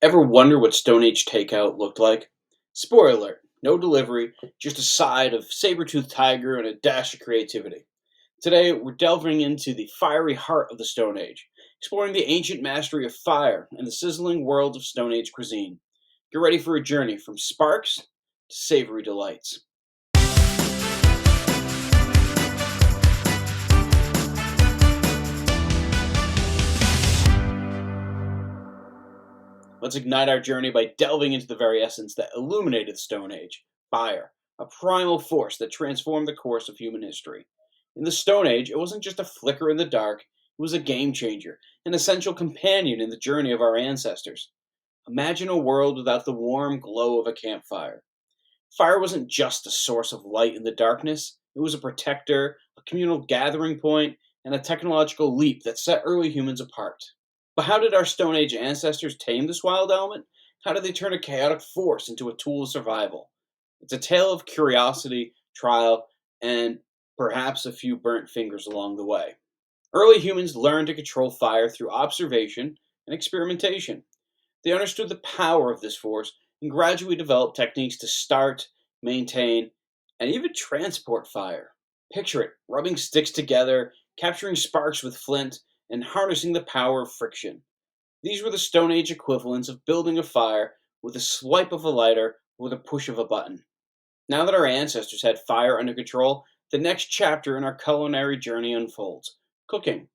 Ever wonder what Stone Age takeout looked like? Spoiler alert, no delivery, just a side of saber-toothed tiger and a dash of creativity. Today, we're delving into the fiery heart of the Stone Age, exploring the ancient mastery of fire and the sizzling world of Stone Age cuisine. Get ready for a journey from sparks to savory delights. Let's ignite our journey by delving into the very essence that illuminated the Stone Age fire, a primal force that transformed the course of human history. In the Stone Age, it wasn't just a flicker in the dark, it was a game changer, an essential companion in the journey of our ancestors. Imagine a world without the warm glow of a campfire. Fire wasn't just a source of light in the darkness, it was a protector, a communal gathering point, and a technological leap that set early humans apart. But how did our Stone Age ancestors tame this wild element? How did they turn a chaotic force into a tool of survival? It's a tale of curiosity, trial, and perhaps a few burnt fingers along the way. Early humans learned to control fire through observation and experimentation. They understood the power of this force and gradually developed techniques to start, maintain, and even transport fire. Picture it rubbing sticks together, capturing sparks with flint, and harnessing the power of friction. These were the Stone Age equivalents of building a fire with a swipe of a lighter or the push of a button. Now that our ancestors had fire under control, the next chapter in our culinary journey unfolds cooking,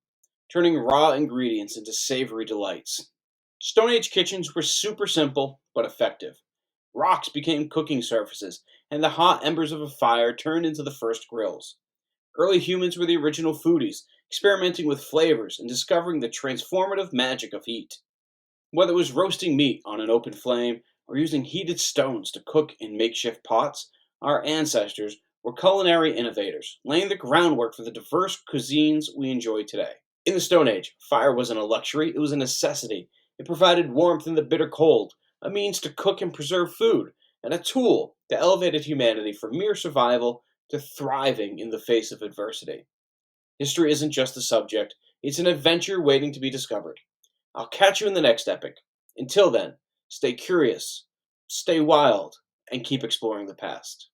turning raw ingredients into savory delights. Stone Age kitchens were super simple but effective. Rocks became cooking surfaces, and the hot embers of a fire turned into the first grills. Early humans were the original foodies, experimenting with flavors and discovering the transformative magic of heat. Whether it was roasting meat on an open flame or using heated stones to cook in makeshift pots, our ancestors were culinary innovators, laying the groundwork for the diverse cuisines we enjoy today. In the Stone Age, fire wasn't a luxury, it was a necessity. It provided warmth in the bitter cold, a means to cook and preserve food, and a tool that elevated humanity from mere survival to thriving in the face of adversity. History isn't just a subject, it's an adventure waiting to be discovered. I'll catch you in the next epic. Until then, stay curious, stay wild, and keep exploring the past.